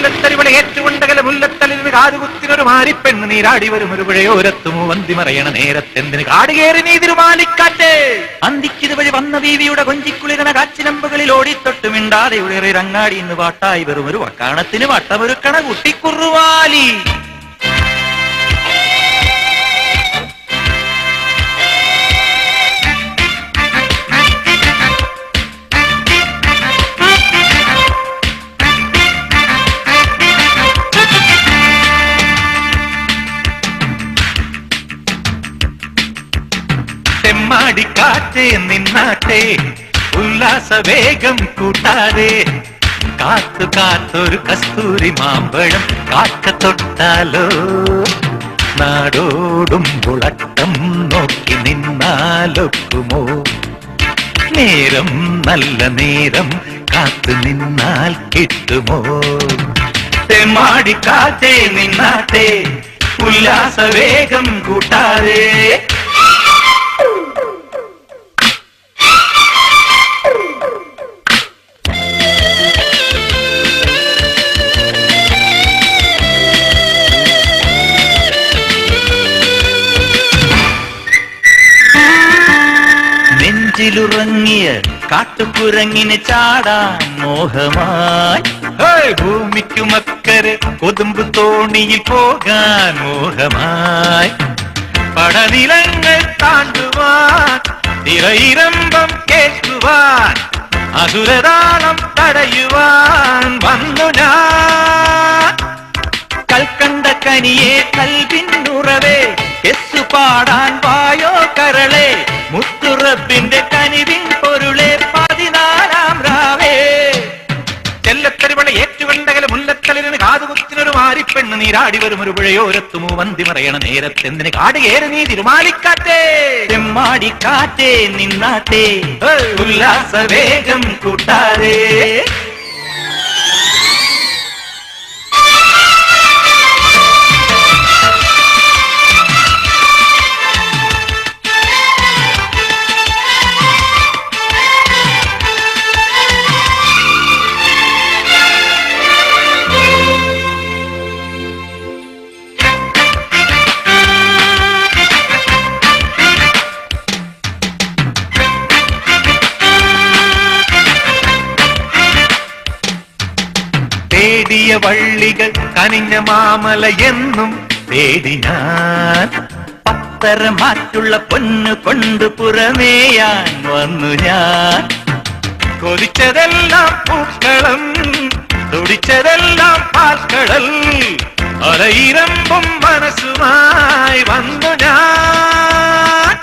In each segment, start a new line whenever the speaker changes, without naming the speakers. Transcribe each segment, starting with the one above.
ചെല്ലത്തരിവളെ ഏറ്റുകൊണ്ടകല മുല്ലത്തലിൽ കാതുകുത്തിനൊരു മാരിപ്പെണ്ണ് നീരാടി വരും ഒരു പുഴയോരത്തുമോ വന്തി മറയണ നേരത്തെന്തിന് കാടുകേറി നീ തിരുമാലിക്കാറ്റ്.
അന്തിക്കിത് വഴി വന്ന ബീവിയുടെ കൊഞ്ചിക്കുളിരണ കാച്ചിനമ്പുകളിൽ ഓടിത്തൊട്ട് മിണ്ടാതെ ഉയറങ്ങാടി ഇന്ന് പാട്ടായി വെറും ഒരു വക്കാണത്തിന് വട്ടമൊരുക്കണ കുട്ടിക്കുറുവാലി.
തെമ്മാടിക്കാറ്റേ നിന്നാട്ടെ ഉല്ലാസവേഗം കൂട്ടാതെ കാത്തു കാത്തൊരു കസ്തൂരി മാമ്പഴം കാക്കത്തൊട്ടാലോ. നാടോടും പുളട്ടം നോക്കി നിന്നാലൊക്കുമോ. നേരം നല്ല നേരം കാത്തു നിന്നാൽ കിട്ടുമോ. തെമ്മാടിക്കാറ്റേ നിന്നാട്ടെ ഉല്ലാസവേഗം കൂട്ടാതെ.
നെഞ്ചിലുറങ്ങിയ കാട്ടുകുരങ്ങിന് ചാടാൻ മോഹമായി.
ഭൂമിക്കുമക്കരെ കൊതുമ്പ് തോണിയിൽ പോകാൻ മോഹമായി. പടനിലങ്ങൾ താണ്ടുവാൻ തിരയിരമ്പം കേൾക്കുവാൻ അസുരതാളം തടയുവാൻ വന്നു ഞാൻ.
കൽക്കണ്ട കനിയെ കൽവിന്നുറവേ എസ്സു പാടാൻ വായോ കരളെ. മുത്തുറപ്പിന്റെ കനിവിൻ പൊരുളെ 14 രാവേ.
ചെല്ലത്തരിവളെ ഏറ്റുകൊണ്ടകല മുല്ലത്തലിന് കാതുകുത്തിനൊരു മാരിപ്പെണ്ണ് നീരാടി വരും ഒരു പുഴയോരത്തുമോ വന്തി മറയണ നേരത്തെന്തിന് കാടുകേറി നീ തിരുമാലിക്കാറ്റേ.
തെമ്മാടിക്കാറ്റേ നിന്നാട്ടെ
ഉല്ലാസവേഗം കൂട്ടാതെ. തേടിയ വള്ളികൾ കനിഞ്ഞ മാമല എന്നും തേടി ഞാൻ.
10 മാറ്റുള്ള പൊന്നു കൊണ്ടു പുറമേയാൻ വന്നു ഞാൻ.
കൊതിച്ചതെല്ലാം പൂക്കളം തുടിച്ചതെല്ലാം പാൽക്കടൽ. അലയിരമ്പും മനസ്സുമായി വന്നു ഞാൻ.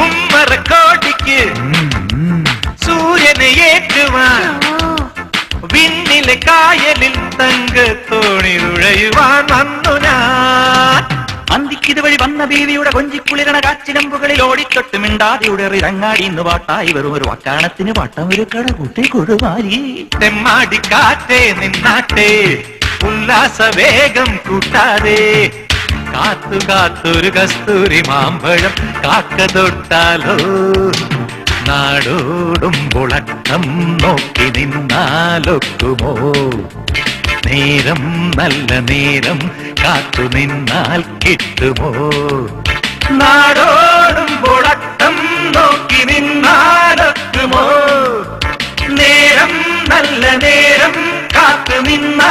ഉമ്മറക്കോട്ടിക്ക് സൂര്യനെ ഏറ്റുവാൻ വിണ്ണിലെ കായലിൽ തങ്കത്തോണി തുഴയുവാൻ വന്നു ഞാൻ.
അന്തിക്കിത് വഴി വന്ന ബീവിയുടെ കൊഞ്ചിക്കുളിരണ കാച്ചിനമ്പുകളിൽ ഓടിത്തൊട്ട് മിണ്ടാതെ ഉടറിറങ്ങാടി ഇന്ന് പാട്ടായി വെറും ഒരു വക്കാണത്തിന് വട്ടമൊരുക്കണ കുട്ടിക്കുറുവാലി.
തെമ്മാടിക്കാറ്റേ നിന്നാട്ടെ ഉല്ലാസവേഗം കൂട്ടാതെ. കാത്തു കാത്തൊരു കസ്തൂരി മാമ്പഴം കാക്ക തൊട്ടാലോ. നാടോടും പുളട്ടം നോക്കി നിന്നാലൊക്കുമോ. നേരം നല്ല നേരം കാത്തു നിന്നാൽ കിട്ടുമോ. നാടോടും പുളട്ടം നോക്കി നിന്നാലൊക്കുമോ. നേരം നല്ല നേരം കാത്തു നിന്നാൽ